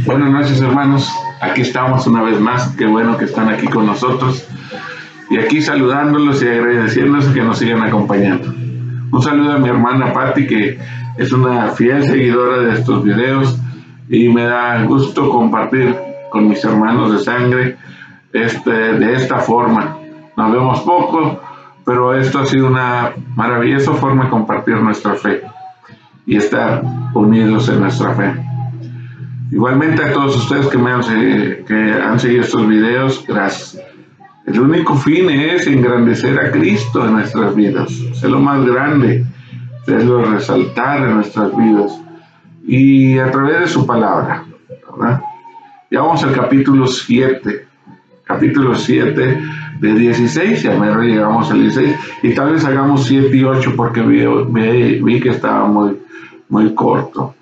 Buenas noches, hermanos. Aquí estamos una vez más. Qué bueno que están aquí con nosotros. Y aquí saludándolos y agradeciéndoles que nos sigan acompañando. Un saludo a mi hermana Patti, que es una fiel seguidora de estos videos. Y me da gusto compartir con mis hermanos de sangre de esta forma. Nos vemos poco, pero esto ha sido una maravillosa forma de compartir nuestra fe y estar unidos en nuestra fe. Igualmente a todos ustedes que han seguido estos videos, gracias. El único fin es engrandecer a Cristo en nuestras vidas, ser lo más grande, hacerlo resaltar en nuestras vidas y a través de su palabra, ¿verdad? Ya vamos al capítulo 7 de 16, ya me llegamos al 16 y tal vez hagamos 7 y 8 porque vi que estaba muy corto.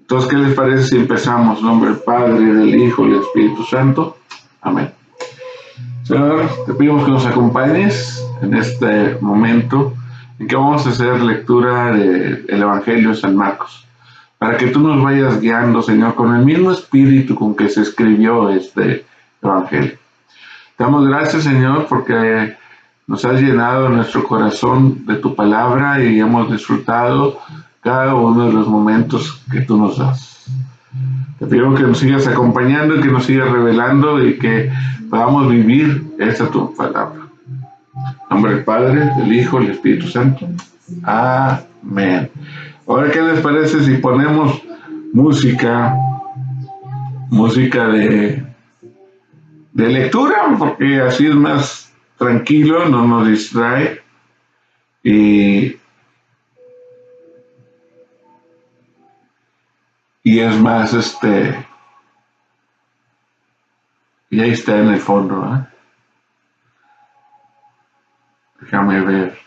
Entonces, ¿qué les parece si empezamos? En nombre del Padre, del Hijo y del Espíritu Santo. Amén. Señor, te pedimos que nos acompañes en este momento en que vamos a hacer lectura del Evangelio de San Marcos, para que tú nos vayas guiando, Señor, con el mismo espíritu con que se escribió este Evangelio. Te damos gracias, Señor, porque nos has llenado nuestro corazón de tu palabra y hemos disfrutado cada uno de los momentos que tú nos das. Te pido que nos sigas acompañando y que nos sigas revelando y que podamos vivir esta tu palabra. En nombre del Padre, del Hijo y del Espíritu Santo. Amén. Ahora, ¿qué les parece si ponemos música de lectura? Porque así es más tranquilo, no nos distrae y es más, y ahí está en el fondo, ¿eh? Déjame ver.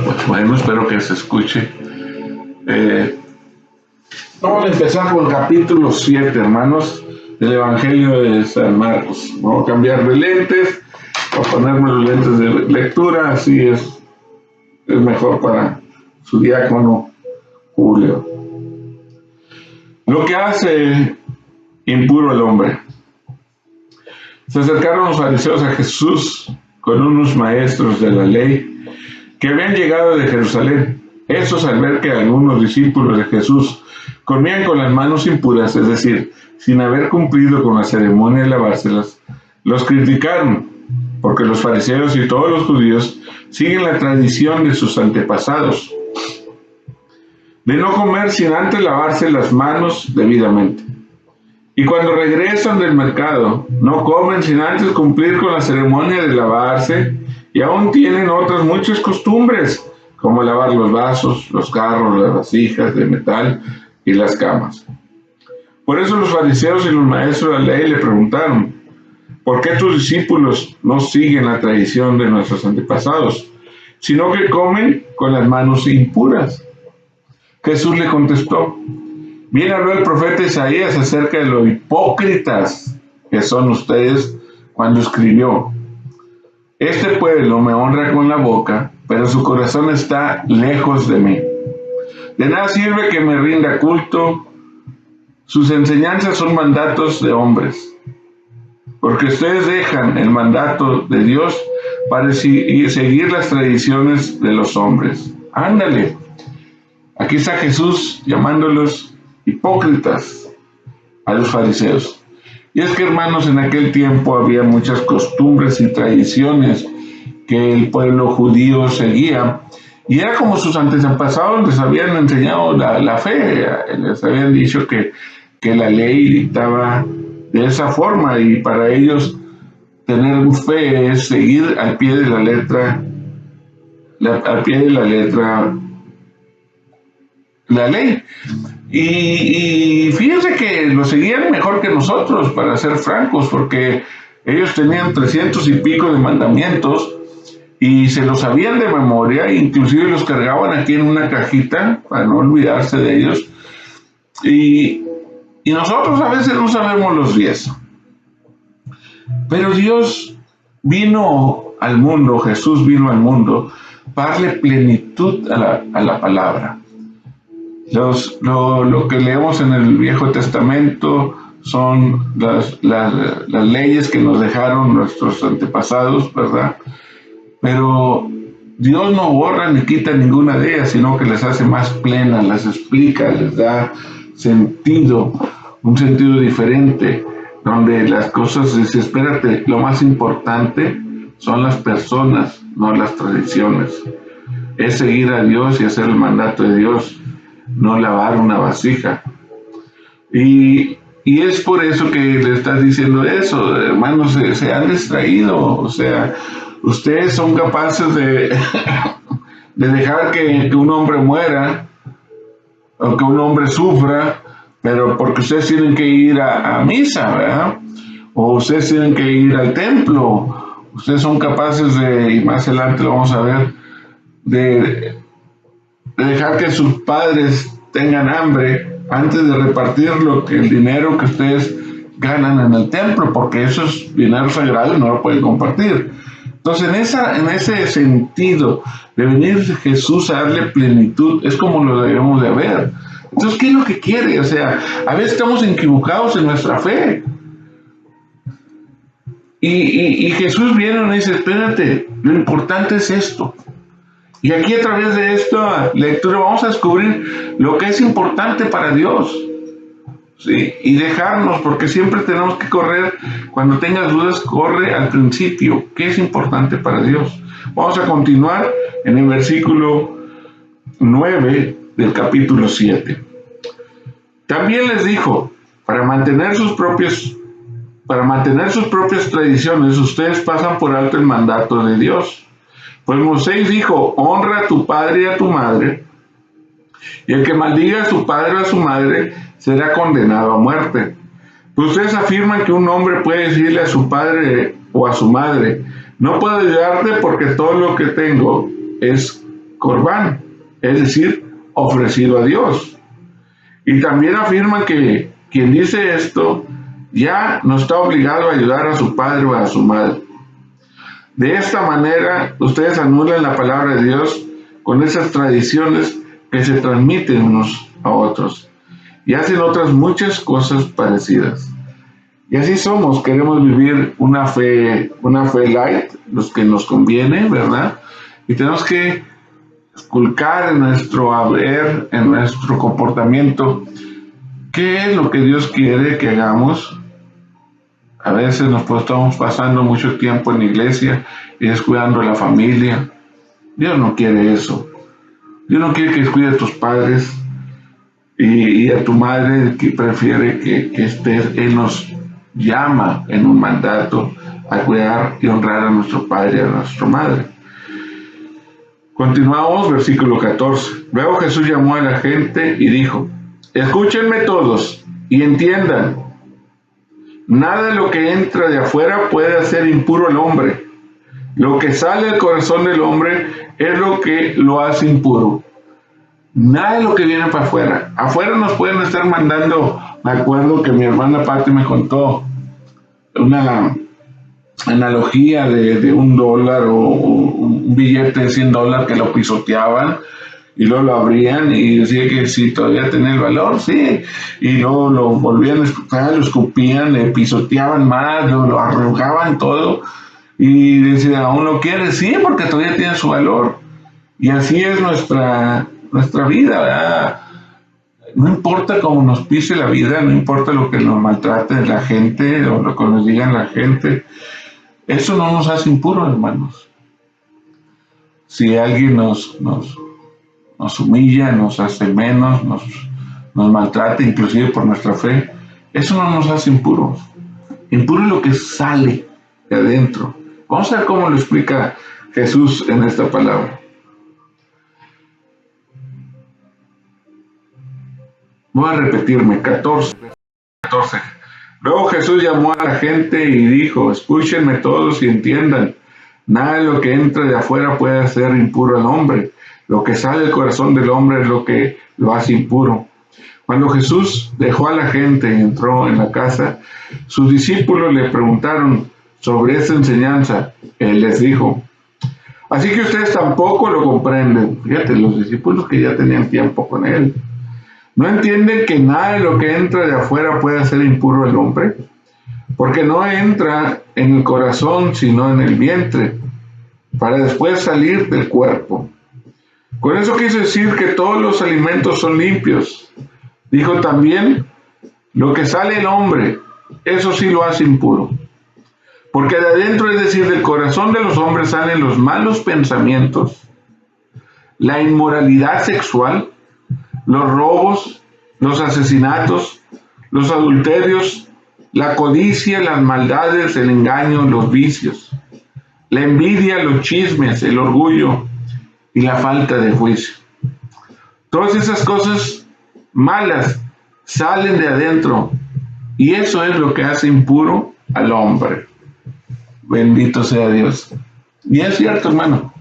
Pues bueno, espero que se escuche. Vamos a empezar con el capítulo 7, hermanos, del Evangelio de San Marcos. Vamos a cambiar de lentes, vamos a ponerme los lentes de lectura, así es mejor para su diácono Julio. Lo que hace impuro el hombre. Se acercaron los fariseos a Jesús con unos maestros de la ley que habían llegado de Jerusalén. Estos, al ver que algunos discípulos de Jesús comían con las manos impuras, es decir, sin haber cumplido con la ceremonia de lavárselas, los criticaron, porque los fariseos y todos los judíos siguen la tradición de sus antepasados, de no comer sin antes lavarse las manos debidamente. Y cuando regresan del mercado, no comen sin antes cumplir con la ceremonia de lavarse, y aún tienen otras muchas costumbres, como lavar los vasos, los jarros, las vasijas de metal y las camas. Por eso los fariseos y los maestros de la ley le preguntaron: ¿por qué tus discípulos no siguen la tradición de nuestros antepasados, sino que comen con las manos impuras? Jesús le contestó: bien habló el profeta Isaías acerca de lo hipócritas que son ustedes cuando escribió: este pueblo me honra con la boca, pero su corazón está lejos de mí. De nada sirve que me rinda culto, sus enseñanzas son mandatos de hombres, porque ustedes dejan el mandato de Dios para seguir las tradiciones de los hombres. Ándale, aquí está Jesús llamándolos hipócritas a los fariseos. Y es que, hermanos, en aquel tiempo había muchas costumbres y tradiciones que el pueblo judío seguía, y era como sus antepasados les habían enseñado la fe, les habían dicho que la ley dictaba de esa forma, y para ellos tener fe es seguir al pie de la letra la ley. Y fíjense que lo seguían mejor que nosotros, para ser francos, porque ellos tenían 300 y pico de mandamientos y se los sabían de memoria, inclusive los cargaban aquí en una cajita para no olvidarse de ellos. Y nosotros a veces no sabemos los 10. Pero Dios vino al mundo, Jesús vino al mundo para darle plenitud a la palabra. Lo que leemos en el Viejo Testamento son las leyes que nos dejaron nuestros antepasados, ¿verdad? Pero Dios no borra ni quita ninguna de ellas, sino que las hace más plenas, las explica, les da sentido, un sentido diferente, donde las cosas, dice, espérate, lo más importante son las personas, no las tradiciones. Es seguir a Dios y hacer el mandato de Dios, no lavar una vasija. Y es por eso que le estás diciendo eso, hermanos, se han distraído, o sea, ustedes son capaces de dejar que un hombre muera, o que un hombre sufra, pero porque ustedes tienen que ir a misa, ¿verdad? O ustedes tienen que ir al templo, ustedes son capaces de, y más adelante lo vamos a ver, de dejar que sus padres tengan hambre antes de repartir el dinero que ustedes ganan en el templo, porque eso es dinero sagrado y no lo pueden compartir. Entonces, en ese sentido de venir Jesús a darle plenitud, es como lo debemos de ver. Entonces, ¿qué es lo que quiere? O sea, a veces estamos equivocados en nuestra fe. Y Jesús viene y nos dice, espérate, lo importante es esto. Y aquí a través de esta lectura vamos a descubrir lo que es importante para Dios. ¿Sí? Y dejarnos, porque siempre tenemos que correr, cuando tengas dudas, corre al principio, ¿qué es importante para Dios? Vamos a continuar en el versículo 9 del capítulo 7. También les dijo, para mantener sus propias tradiciones, ustedes pasan por alto el mandato de Dios. Pues Moisés dijo, honra a tu padre y a tu madre, y el que maldiga a su padre o a su madre será condenado a muerte. Pues ustedes afirman que un hombre puede decirle a su padre o a su madre, no puedo ayudarte porque todo lo que tengo es corbán, es decir, ofrecido a Dios. Y también afirman que quien dice esto ya no está obligado a ayudar a su padre o a su madre. De esta manera, ustedes anulan la palabra de Dios con esas tradiciones que se transmiten unos a otros y hacen otras muchas cosas parecidas. Y así somos, queremos vivir una fe light, los que nos conviene, ¿verdad? Y tenemos que esculcar en nuestro haber, en nuestro comportamiento, qué es lo que Dios quiere que hagamos. A veces nos estamos pasando mucho tiempo en la iglesia y descuidando a la familia. Dios no quiere eso. Dios no quiere que descuide a tus padres y a tu madre, que prefiere que estés. Él nos llama en un mandato a cuidar y honrar a nuestro padre y a nuestra madre. Continuamos, versículo 14. Luego Jesús llamó a la gente y dijo, escúchenme todos y entiendan. Nada de lo que entra de afuera puede hacer impuro al hombre. Lo que sale del corazón del hombre es lo que lo hace impuro. Nada de lo que viene para afuera. Afuera nos pueden estar mandando, me acuerdo que mi hermana Pati me contó una analogía de $1 o un billete de $100 que lo pisoteaban y luego lo abrían y decía que si todavía tenía el valor, sí, y luego lo volvían a escupir, lo escupían, le pisoteaban más, lo arrugaban todo y decía, ¿aún lo quieres? Sí, porque todavía tiene su valor. Y así es nuestra vida, ¿verdad? No importa cómo nos pise la vida, no importa lo que nos maltrate la gente o lo que nos digan la gente, eso no nos hace impuros, hermanos. Si alguien nos humilla, nos hace menos, nos maltrata, inclusive por nuestra fe, eso no nos hace impuros. Impuro es lo que sale de adentro. Vamos a ver cómo lo explica Jesús en esta palabra. Voy a repetirme, 14. Luego Jesús llamó a la gente y dijo, escúchenme todos y entiendan, nada de lo que entra de afuera puede hacer impuro al hombre. Lo que sale del corazón del hombre es lo que lo hace impuro. Cuando Jesús dejó a la gente y entró en la casa, sus discípulos le preguntaron sobre esta enseñanza. Él les dijo, Así que ustedes tampoco lo comprenden. Fíjate, los discípulos que ya tenían tiempo con él. ¿No entienden que nada de lo que entra de afuera puede hacer impuro al hombre? Porque no entra en el corazón, sino en el vientre, para después salir del cuerpo. Con eso quiso decir que todos los alimentos son limpios. Dijo también, lo que sale del hombre, eso sí lo hace impuro. Porque de adentro, es decir, del corazón de los hombres salen los malos pensamientos, la inmoralidad sexual, los robos, los asesinatos, los adulterios, la codicia, las maldades, el engaño, los vicios, la envidia, los chismes, el orgullo y la falta de juicio. Todas esas cosas malas salen de adentro y eso es lo que hace impuro al hombre. Bendito sea Dios. Y es cierto, hermano.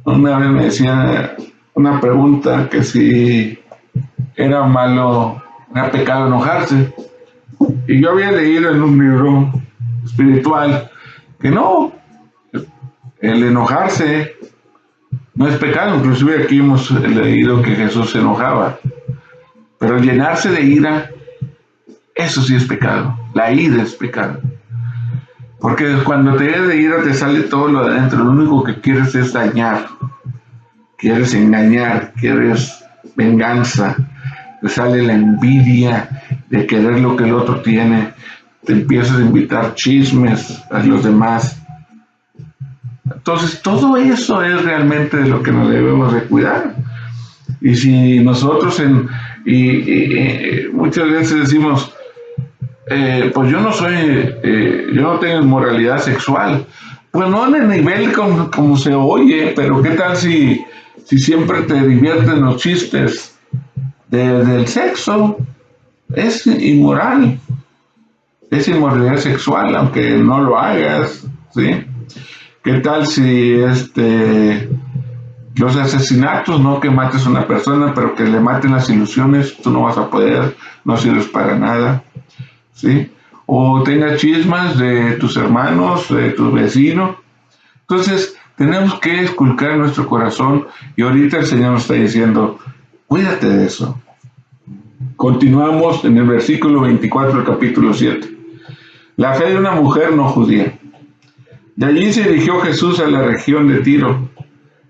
Una vez me decía una pregunta que si era malo, era pecado enojarse. Y yo había leído en un libro espiritual que no, el enojarse no es pecado. Inclusive aquí hemos leído que Jesús se enojaba. Pero el llenarse de ira, eso sí es pecado. La ira es pecado. Porque cuando te llenas de ira te sale todo lo de adentro. Lo único que quieres es dañar. Quieres engañar, quieres venganza. Te sale la envidia de querer lo que el otro tiene. Te empiezas a invitar chismes a los demás. Entonces, todo eso es realmente de lo que nos debemos de cuidar. Y si nosotros muchas veces decimos, pues yo no soy, yo no tengo inmoralidad sexual. Pues no en el nivel como se oye, pero ¿qué tal si siempre te divierten los chistes del sexo? Es inmoral, es inmoralidad sexual, aunque no lo hagas, ¿sí? ¿Qué tal si los asesinatos, no que mates a una persona, pero que le maten las ilusiones? Tú no vas a poder, no sirves para nada, ¿sí? O tengas chismas de tus hermanos, de tu vecino. Entonces, tenemos que esculcar nuestro corazón y ahorita el Señor nos está diciendo, cuídate de eso. Continuamos en el versículo 24 del capítulo 7. La fe de una mujer no judía. De allí se dirigió Jesús a la región de Tiro.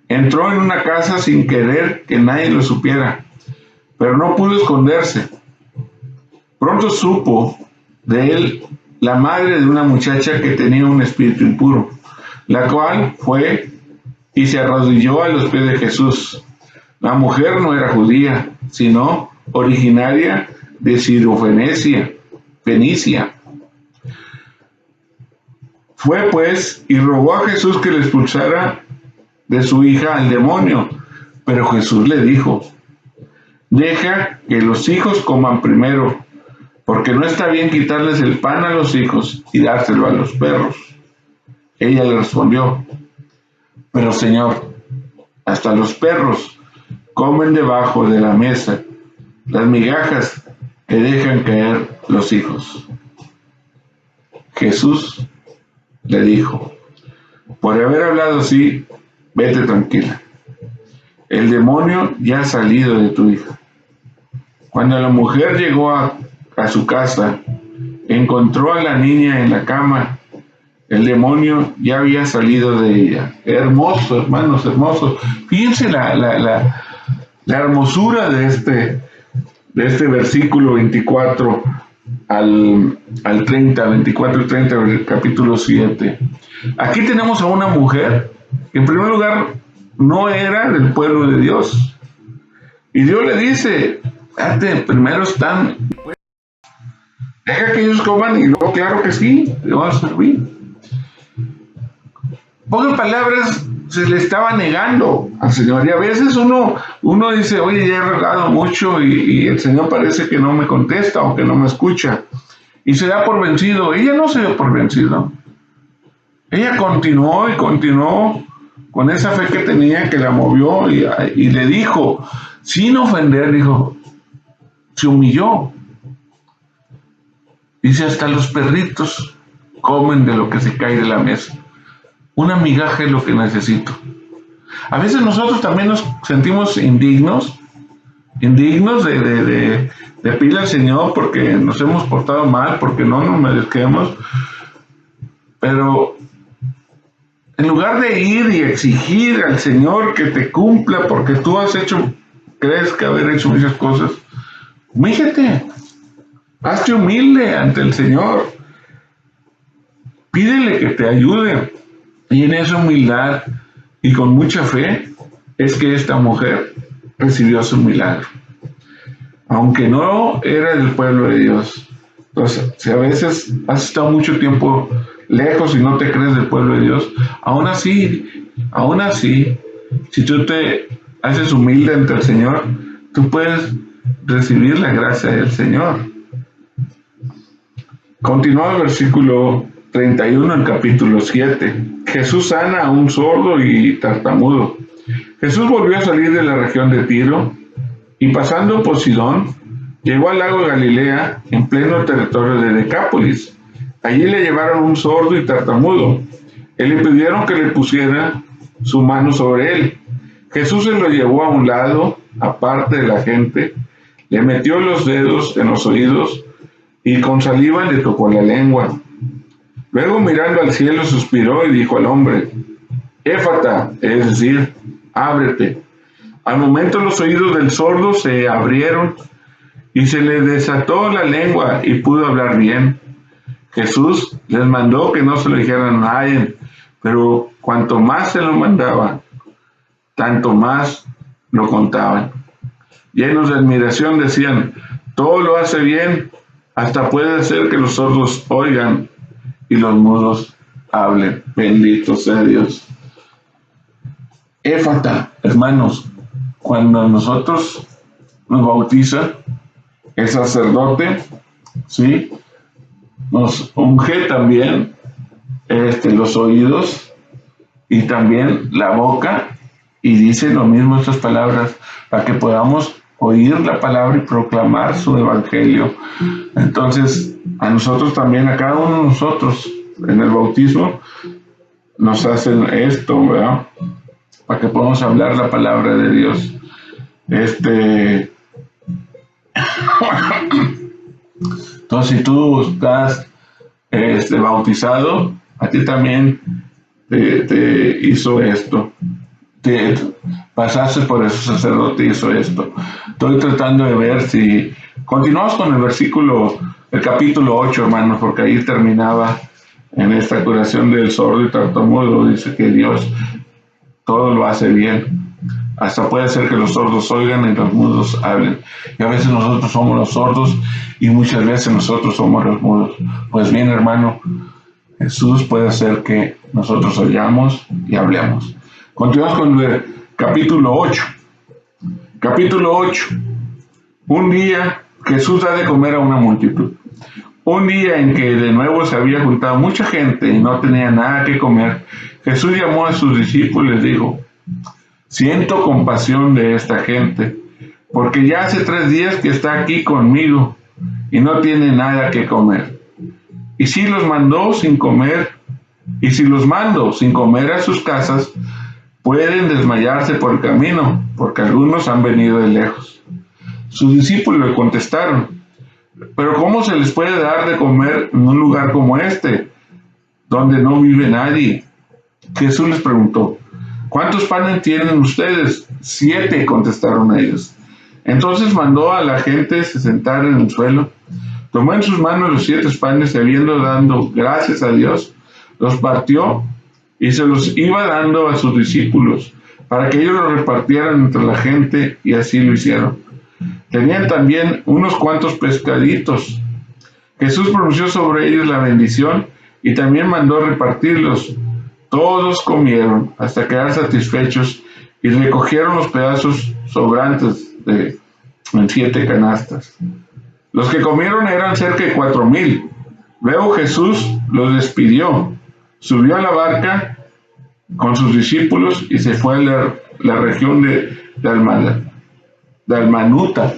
Entró en una casa sin querer que nadie lo supiera, pero no pudo esconderse. Pronto supo de él la madre de una muchacha que tenía un espíritu impuro, la cual fue y se arrodilló a los pies de Jesús. La mujer no era judía, sino originaria de Sirofenicia, Fenicia. Fue pues y rogó a Jesús que le expulsara de su hija al demonio, pero Jesús le dijo, deja que los hijos coman primero, porque no está bien quitarles el pan a los hijos y dárselo a los perros. Ella le respondió, pero Señor, hasta los perros comen debajo de la mesa las migajas que dejan caer los hijos. Jesús le dijo, por haber hablado así, vete tranquila. El demonio ya ha salido de tu hija. Cuando la mujer llegó a su casa, encontró a la niña en la cama. El demonio ya había salido de ella. Hermoso, hermanos, hermoso. Fíjense la hermosura de este versículo 24 al 30, 24 y 30 del capítulo 7. Aquí tenemos a una mujer que en primer lugar no era del pueblo de Dios. Y Dios le dice, primero están, deja que ellos coman y luego claro que sí, le van a servir. Pocas palabras, se le estaba negando al Señor. Y a veces uno dice, oye, ya he rogado mucho y el Señor parece que no me contesta o que no me escucha. Y se da por vencido. Ella no se dio por vencido. Ella continuó y continuó con esa fe que tenía, que la movió y le dijo, sin ofender, dijo, se humilló. Dice, hasta los perritos comen de lo que se cae de la mesa. Una migaja es lo que necesito. A veces nosotros también nos sentimos indignos de pedirle al Señor porque nos hemos portado mal, porque no nos merecemos, pero en lugar de ir y exigir al Señor que te cumpla porque tú crees que haber hecho muchas cosas, humíllate, hazte humilde ante el Señor, pídele que te ayude, y en esa humildad y con mucha fe es que esta mujer recibió su milagro, aunque no era del pueblo de Dios. Entonces, si a veces has estado mucho tiempo lejos y no te crees del pueblo de Dios, aún así, si tú te haces humilde ante el Señor, tú puedes recibir la gracia del Señor. Continúa el versículo 31 en capítulo 7. Jesús sana a un sordo y tartamudo. Jesús volvió a salir de la región de Tiro y pasando por Sidón, llegó al lago de Galilea en pleno territorio de Decápolis. Allí le llevaron un sordo y tartamudo y le pidieron que le pusiera su mano sobre él. Jesús se lo llevó a un lado, aparte de la gente, le metió los dedos en los oídos y con saliva le tocó la lengua. Luego mirando al cielo suspiró y dijo al hombre: Éfata, es decir, ábrete. Al momento los oídos del sordo se abrieron y se le desató la lengua y pudo hablar bien. Jesús les mandó que no se lo dijeran a nadie, pero cuanto más se lo mandaba, tanto más lo contaban. Llenos de admiración decían: todo lo hace bien, hasta puede hacer que los sordos oigan y los mudos hablen. Bendito sea Dios. Éfata, hermanos, cuando nosotros nos bautiza el sacerdote, ¿sí?, nos unge también los oídos y también la boca, y dice lo mismo estas palabras, para que podamos oír la palabra y proclamar su evangelio. Entonces, a nosotros también, a cada uno de nosotros, en el bautismo, nos hacen esto, ¿verdad?, para que podamos hablar la palabra de Dios. Entonces, si tú estás bautizado, a ti también te hizo esto. Te pasaste por ese sacerdote y hizo esto. Estoy tratando de ver si... Continuamos con el capítulo 8, hermanos, porque ahí terminaba en esta curación del sordo y tartamudo. Dice que Dios todo lo hace bien. Hasta puede ser que los sordos oigan y los mudos hablen. Y a veces nosotros somos los sordos y muchas veces nosotros somos los mudos. Pues bien, hermano, Jesús puede hacer que nosotros oyamos y hablemos. Continuamos con el capítulo 8. Capítulo 8. Un día Jesús da de comer a una multitud. Un día en que de nuevo se había juntado mucha gente y no tenía nada que comer, Jesús llamó a sus discípulos y les dijo: siento compasión de esta gente, porque ya hace 3 días que está aquí conmigo y no tiene nada que comer. Y si los mando sin comer a sus casas, pueden desmayarse por el camino, porque algunos han venido de lejos. Sus discípulos le contestaron: pero ¿cómo se les puede dar de comer en un lugar como este, donde no vive nadie? Jesús les preguntó: ¿cuántos panes tienen ustedes? 7, contestaron ellos. Entonces mandó a la gente se sentar en el suelo, tomó en sus manos los 7 panes y habiendo dado gracias a Dios, los partió y se los iba dando a sus discípulos, para que ellos los repartieran entre la gente, y así lo hicieron. Tenían también unos cuantos pescaditos. Jesús pronunció sobre ellos la bendición y también mandó repartirlos. Todos comieron hasta quedar satisfechos y recogieron los pedazos sobrantes en 7 canastas. Los que comieron eran cerca de 4,000. Luego Jesús los despidió, subió a la barca con sus discípulos y se fue a la región de Dalmanuta.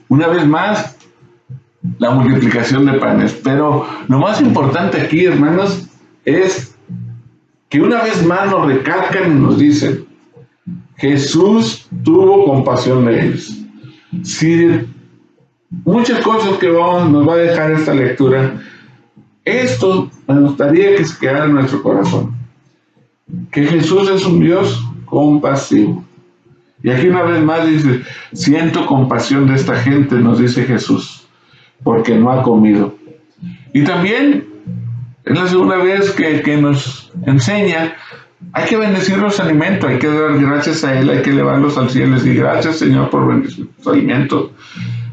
Una vez más, la multiplicación de panes. Pero lo más importante aquí, hermanos, es que una vez más nos recalcan y nos dicen, Jesús tuvo compasión de ellos. Si muchas cosas que nos va a dejar esta lectura, esto me gustaría que se quedara en nuestro corazón, que Jesús es un Dios compasivo. Y aquí una vez más dice, siento compasión de esta gente, nos dice Jesús, porque no ha comido. Y también es la segunda vez que nos enseña, hay que bendecir los alimentos, hay que dar gracias a Él, hay que elevarlos al cielo y decir, gracias Señor por bendecir los alimentos,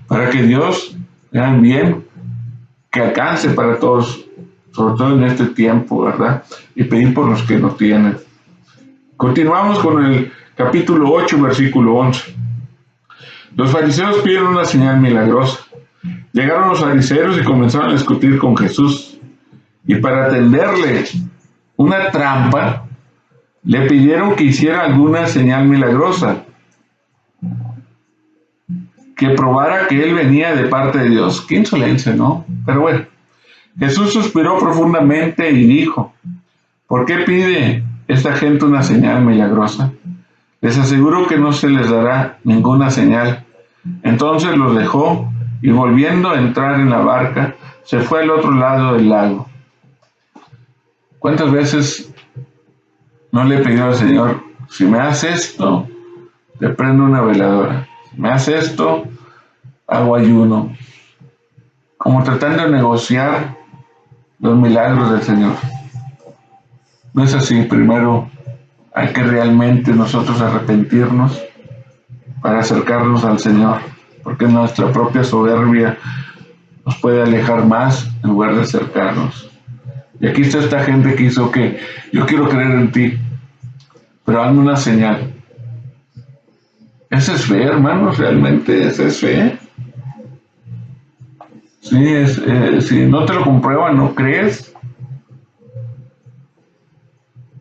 para que Dios haga bien, que alcance para todos, sobre todo en este tiempo, ¿verdad? Y pedir por los que no tienen. Continuamos con el capítulo 8, versículo 11. Los fariseos piden una señal milagrosa. Llegaron los fariseos y comenzaron a discutir con Jesús. Y para tenderle una trampa, le pidieron que hiciera alguna señal milagrosa, que probara que él venía de parte de Dios. Qué insolencia, ¿no? Pero bueno, Jesús suspiró profundamente y dijo, ¿por qué pide esta gente una señal milagrosa? Les aseguro que no se les dará ninguna señal. Entonces los dejó y volviendo a entrar en la barca, se fue al otro lado del lago. ¿Cuántas veces no le pidió al Señor, si me haces esto, te prendo una veladora? Si me haces esto, hago ayuno. Como tratando de negociar los milagros del Señor. No es así. Primero hay que realmente nosotros arrepentirnos para acercarnos al Señor, porque nuestra propia soberbia nos puede alejar más en lugar de acercarnos. Y aquí está esta gente que hizo que yo quiero creer en ti, pero hazme una señal. Esa es fe, hermanos, realmente esa es fe. Sí, si no te lo comprueban, no crees.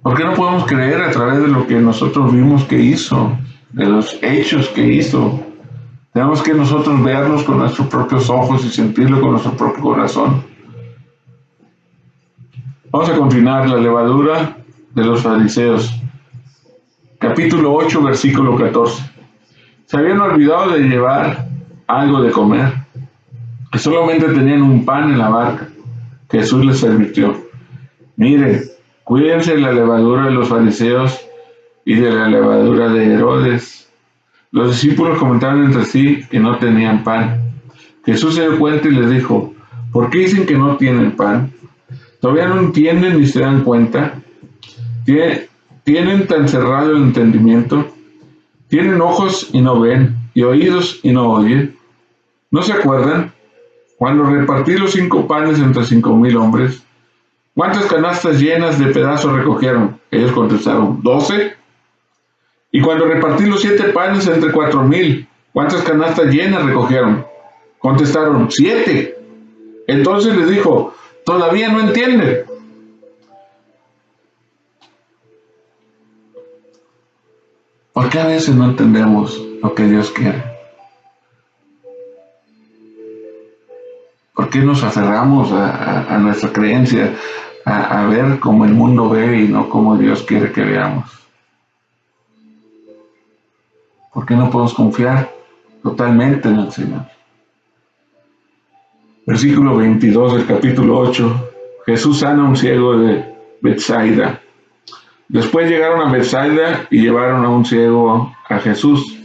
¿Por qué no podemos creer a través de lo que nosotros vimos que hizo, de los hechos que hizo? Tenemos que nosotros verlos con nuestros propios ojos y sentirlo con nuestro propio corazón. Vamos a continuar, la levadura de los fariseos. Capítulo 8, versículo 14. Se habían olvidado de llevar algo de comer, y solamente tenían un pan en la barca. Jesús les advirtió, mire, cuídense de la levadura de los fariseos y de la levadura de Herodes. Los discípulos comentaron entre sí que no tenían pan. Jesús se dio cuenta y les dijo, ¿por qué dicen que no tienen pan? ¿Todavía no entienden ni se dan cuenta? ¿Tienen tan cerrado el entendimiento? ¿Tienen ojos y no ven, y oídos y no oyen? ¿No se acuerdan? Cuando repartí los 5 panes entre 5,000 hombres, ¿cuántas canastas llenas de pedazos recogieron? Ellos contestaron, 12. Y cuando repartí los 7 panes entre 4,000, ¿cuántas canastas llenas recogieron? Contestaron, 7. Entonces les dijo, ¿todavía no entienden? ¿Por qué a veces no entendemos lo que Dios quiere? ¿Por qué nos aferramos a nuestra creencia, a ver como el mundo ve y no como Dios quiere que veamos? ¿Por qué no podemos confiar totalmente en el Señor? Versículo 22 del capítulo 8. Jesús sana a un ciego de Betsaida. Después llegaron a Betsaida y llevaron a un ciego a Jesús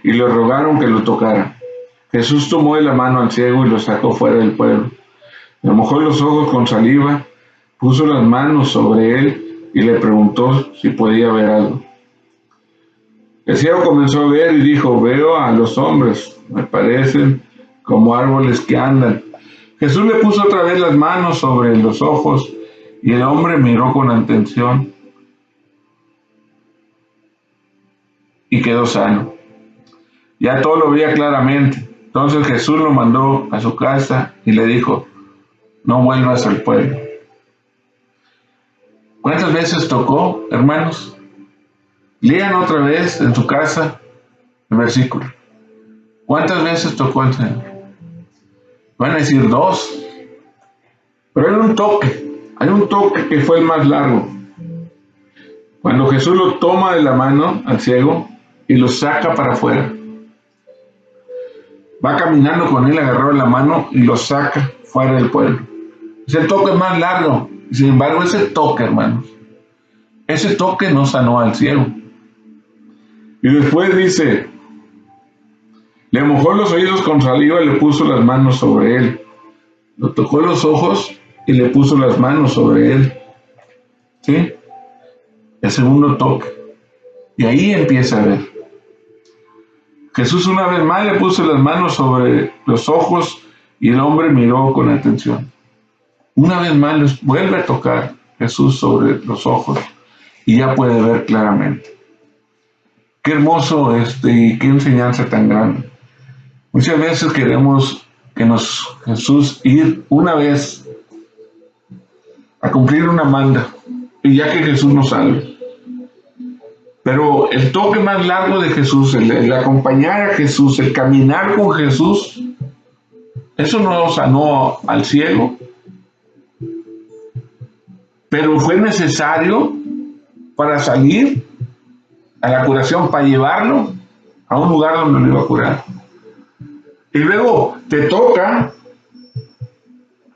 y le rogaron que lo tocara. Jesús tomó de la mano al ciego y lo sacó fuera del pueblo. Le mojó los ojos con saliva, puso las manos sobre él y le preguntó si podía ver algo. El ciego comenzó a ver y dijo, veo a los hombres, me parecen como árboles que andan. Jesús le puso otra vez las manos sobre los ojos y el hombre miró con atención y quedó sano. Ya todo lo veía claramente. Entonces Jesús lo mandó a su casa y le dijo, no vuelvas al pueblo. ¿Cuántas veces tocó, hermanos? Lean otra vez en su casa el versículo. ¿Cuántas veces tocó el Señor? Van a decir 2. Pero hay un toque que fue el más largo. Cuando Jesús lo toma de la mano al ciego y lo saca para afuera. Va caminando con él agarrado en la mano y lo saca fuera del pueblo. Es el toque más largo. Sin embargo, ese toque, hermanos, ese toque no sanó al ciego. Y después dice, le mojó los oídos con saliva y le puso las manos sobre él. Lo tocó los ojos y le puso las manos sobre él. ¿Sí? El segundo toque. Y ahí empieza a ver. Jesús una vez más le puso las manos sobre los ojos y el hombre miró con atención. Una vez más les vuelve a tocar Jesús sobre los ojos y ya puede ver claramente. Qué hermoso y qué enseñanza tan grande. Muchas veces queremos que Jesús ir una vez a cumplir una manda y ya que Jesús nos salve. Pero el toque más largo de Jesús, el acompañar a Jesús, el caminar con Jesús, eso no sanó al ciego, pero fue necesario para salir a la curación, para llevarlo a un lugar donde lo iba a curar. Y luego te toca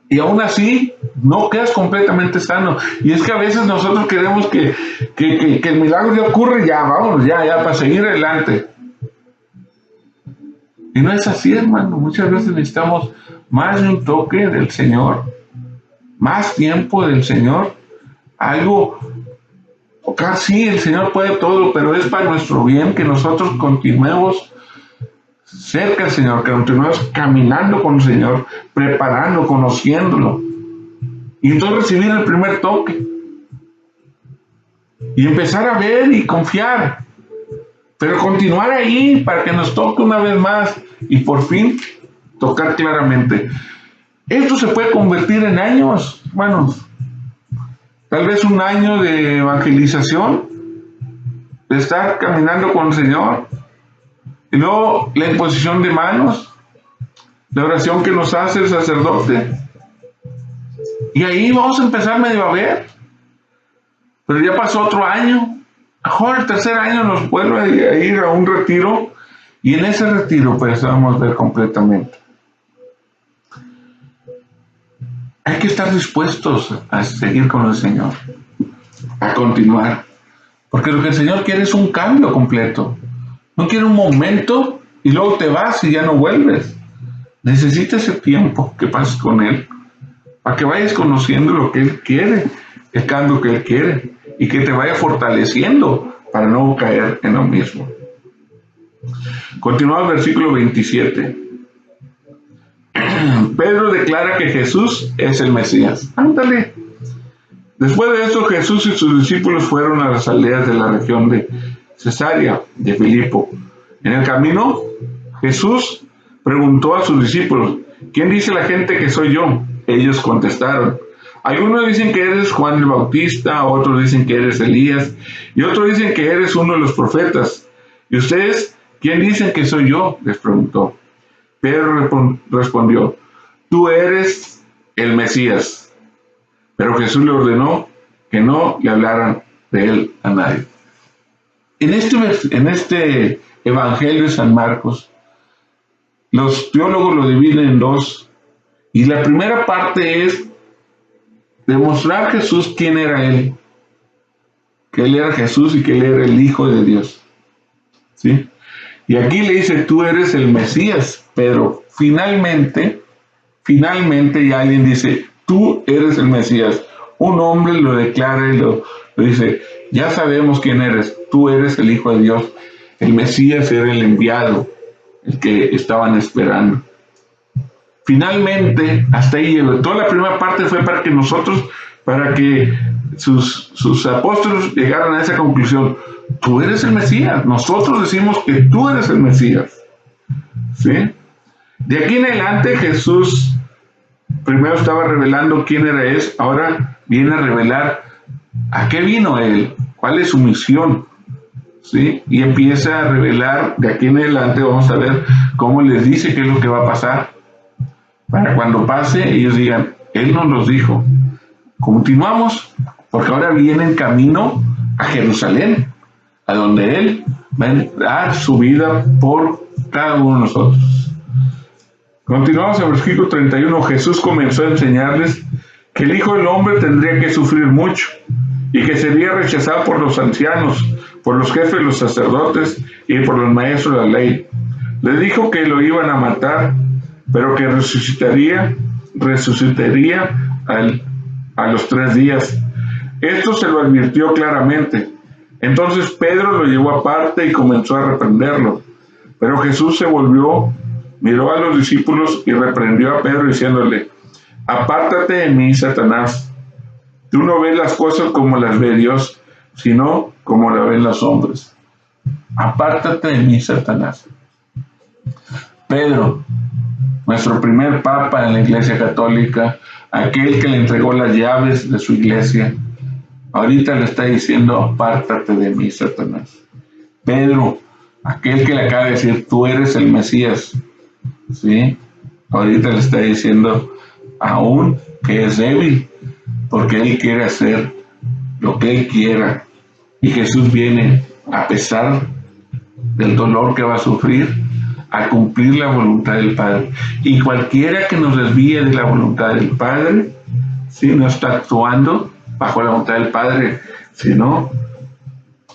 y aún así no quedas completamente sano. Y es que a veces nosotros queremos que el milagro ya ocurre, ya, vámonos, ya, para seguir adelante. Y no es así, hermano. Muchas veces necesitamos más de un toque del Señor, más tiempo del Señor, algo. Tocar, sí, el Señor puede todo, pero es para nuestro bien que nosotros continuemos cerca del Señor, que continuemos caminando con el Señor, preparando, conociéndolo. Y entonces recibir el primer toque. Y empezar a ver y confiar. Pero continuar ahí para que nos toque una vez más y por fin tocar claramente. Esto se puede convertir en años, hermanos. Tal vez un año de evangelización, de estar caminando con el Señor, y luego la imposición de manos, la oración que nos hace el sacerdote, y ahí vamos a empezar medio a ver. Pero ya pasó otro año, mejor el tercer año nos vuelve a ir a un retiro, y en ese retiro pues vamos a ver completamente. Hay que estar dispuestos a seguir con el Señor, a continuar. Porque lo que el Señor quiere es un cambio completo. No quiere un momento y luego te vas y ya no vuelves. Necesita ese tiempo que pases con Él para que vayas conociendo lo que Él quiere, el cambio que Él quiere y que te vaya fortaleciendo para no caer en lo mismo. Continúa el versículo 27. Pedro declara que Jesús es el Mesías. Ándale. Después de eso, Jesús y sus discípulos fueron a las aldeas de la región de Cesarea de Filipo. En el camino, Jesús preguntó a sus discípulos, ¿quién dice la gente que soy yo? Ellos contestaron, algunos dicen que eres Juan el Bautista, otros dicen que eres Elías, y otros dicen que eres uno de los profetas. ¿Y ustedes quién dicen que soy yo? Les preguntó. Pedro respondió, tú eres el Mesías. Pero Jesús le ordenó que no le hablaran de él a nadie. En este Evangelio de San Marcos, los teólogos lo dividen en dos. Y la primera parte es demostrar a Jesús quién era Él. Que Él era Jesús y que Él era el Hijo de Dios. ¿Sí? Y aquí le dice, tú eres el Mesías. Pero finalmente ya alguien dice, tú eres el Mesías. Un hombre lo declara y lo dice, ya sabemos quién eres, tú eres el Hijo de Dios. El Mesías era el enviado, el que estaban esperando. Finalmente, hasta ahí llegó. Toda la primera parte fue para que sus apóstoles llegaran a esa conclusión. Tú eres el Mesías. Nosotros decimos que tú eres el Mesías. ¿Sí? De aquí en adelante Jesús primero estaba revelando quién era Él, ahora viene a revelar a qué vino Él, cuál es su misión, ¿sí? Y empieza a revelar, de aquí en adelante vamos a ver cómo les dice qué es lo que va a pasar. Para cuando pase, ellos digan, Él nos los dijo. Continuamos, porque ahora viene en camino a Jerusalén, a donde Él va a dar su vida por cada uno de nosotros. Continuamos en el versículo 31. Jesús comenzó a enseñarles que el Hijo del Hombre tendría que sufrir mucho y que sería rechazado por los ancianos, por los jefes de los sacerdotes y por los maestros de la ley. Les dijo que lo iban a matar, pero que resucitaría a los 3 días. Esto se lo advirtió claramente. Entonces Pedro lo llevó aparte y comenzó a reprenderlo. Pero Jesús se volvió, miró a los discípulos y reprendió a Pedro diciéndole, apártate de mí, Satanás. Tú no ves las cosas como las ve Dios, sino como las ven los hombres. Apártate de mí, Satanás. Pedro, nuestro primer papa en la Iglesia Católica, aquel que le entregó las llaves de su iglesia, ahorita le está diciendo, apártate de mí, Satanás. Pedro, aquel que le acaba de decir, tú eres el Mesías, ¿sí? Ahorita le está diciendo, aún que es débil, porque Él quiere hacer lo que Él quiera. Y Jesús viene, a pesar del dolor que va a sufrir, a cumplir la voluntad del Padre. Y cualquiera que nos desvíe de la voluntad del Padre, ¿sí? No está actuando bajo la voluntad del Padre, sino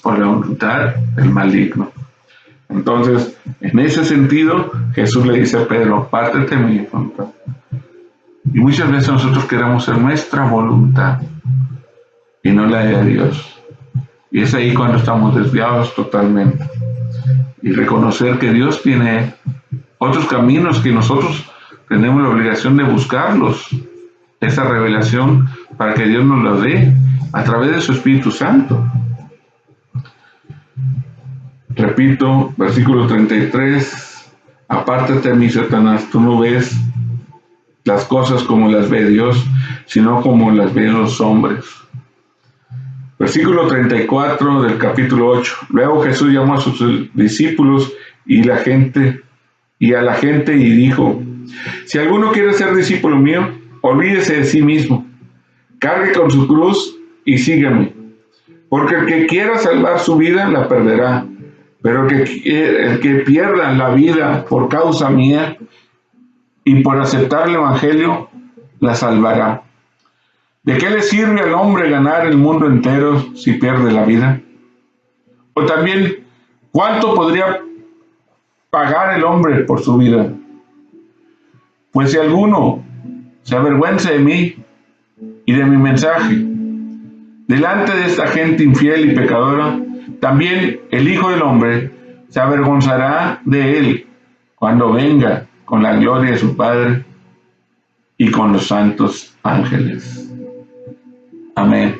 por la voluntad del maligno. Entonces, en ese sentido, Jesús le dice a Pedro, apártate de mi voluntad. Y muchas veces nosotros queremos hacer nuestra voluntad y no la de Dios. Y es ahí cuando estamos desviados totalmente. Y reconocer que Dios tiene otros caminos que nosotros tenemos la obligación de buscarlos. Esa revelación para que Dios nos la dé a través de su Espíritu Santo. Repito, versículo 33, apártate de mí, Satanás, tú no ves las cosas como las ve Dios, sino como las ven los hombres. Versículo 34 del capítulo 8. Luego Jesús llamó a sus discípulos y a la gente y dijo, si alguno quiere ser discípulo mío, olvídese de sí mismo, cargue con su cruz y sígame. Porque el que quiera salvar su vida la perderá, pero el que pierda la vida por causa mía y por aceptar el Evangelio, la salvará. ¿De qué le sirve al hombre ganar el mundo entero si pierde la vida? O también, ¿cuánto podría pagar el hombre por su vida? Pues si alguno se avergüenza de mí y de mi mensaje, delante de esta gente infiel y pecadora, también el Hijo del Hombre se avergonzará de él cuando venga con la gloria de su Padre y con los santos ángeles. Amén.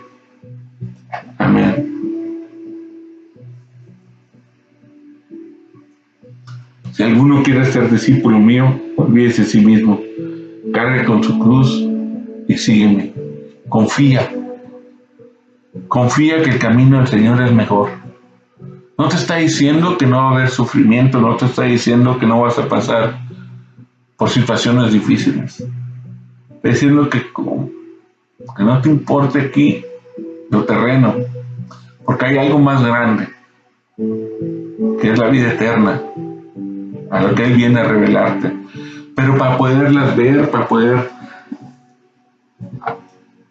Amén. Si alguno quiere ser discípulo mío, olvídese de sí mismo, cargue con su cruz y sígueme. Confía que el camino del Señor es mejor. No te está diciendo que no va a haber sufrimiento, no te está diciendo que no vas a pasar por situaciones difíciles. Está diciendo que no te importe aquí lo terreno, porque hay algo más grande, que es la vida eterna, a lo que Él viene a revelarte. Pero para poderlas ver, para poder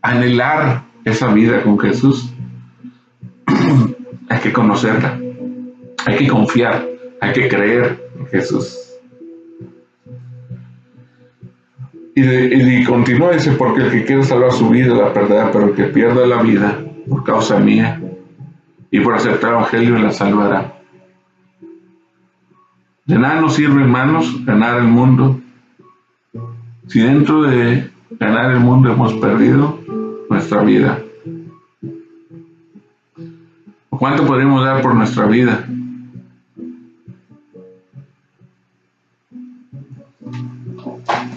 anhelar esa vida con Jesús, hay que conocerla, hay que confiar, hay que creer en Jesús. Y continúa, dice, porque el que quiere salvar su vida la perderá, pero el que pierda la vida por causa mía y por aceptar el Evangelio la salvará. De nada nos sirve, hermanos, ganar el mundo si dentro de ganar el mundo hemos perdido nuestra vida. ¿Cuánto podemos dar por nuestra vida?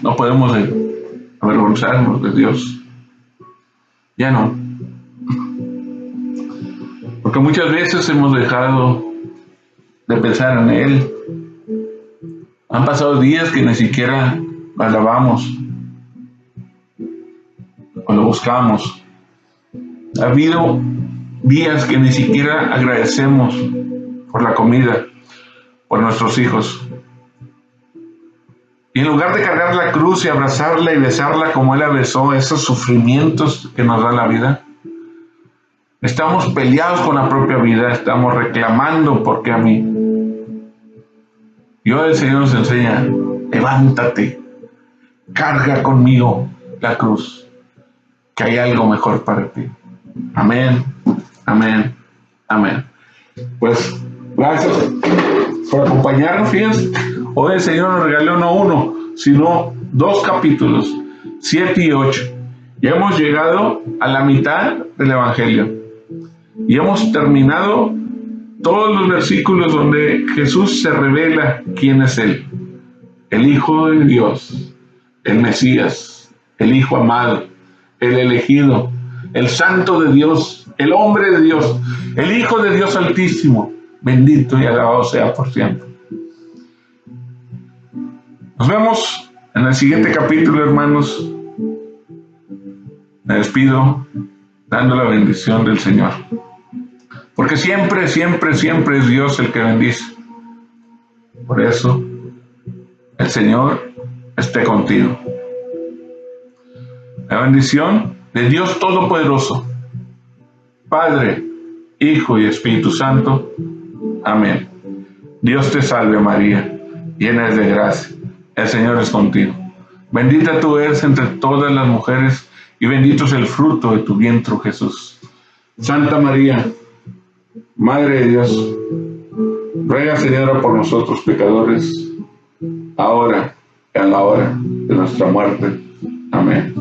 No podemos avergonzarnos de Dios. Ya no. Porque muchas veces hemos dejado de pensar en Él. Han pasado días que ni siquiera lo alabamos o lo buscamos. Ha habido días que ni siquiera agradecemos por la comida, por nuestros hijos. Y en lugar de cargar la cruz y abrazarla y besarla como Él la besó, esos sufrimientos que nos da la vida, estamos peleados con la propia vida, estamos reclamando por qué a mí. Y hoy el Señor nos enseña, levántate, carga conmigo la cruz, que hay algo mejor para ti. Amén, amén, amén. Pues, gracias por acompañarnos. Fíjense, hoy el Señor nos regaló no uno, sino 2 capítulos, 7 y 8. Ya hemos llegado a la mitad del Evangelio. Y hemos terminado todos los versículos donde Jesús se revela quién es Él. El Hijo de Dios, el Mesías, el Hijo amado, el elegido, el Santo de Dios, el hombre de Dios, el Hijo de Dios Altísimo. Bendito y alabado sea por siempre. Nos vemos en el siguiente capítulo, hermanos. Me despido dando la bendición del Señor. Porque siempre, siempre, siempre es Dios el que bendice. Por eso, el Señor esté contigo. La bendición de Dios Todopoderoso, Padre, Hijo y Espíritu Santo. Amén. Dios te salve, María, llena eres de gracia. El Señor es contigo. Bendita tú eres entre todas las mujeres y bendito es el fruto de tu vientre, Jesús. Santa María, Madre de Dios, ruega, Señora, por nosotros pecadores, ahora y a la hora de nuestra muerte. Amén.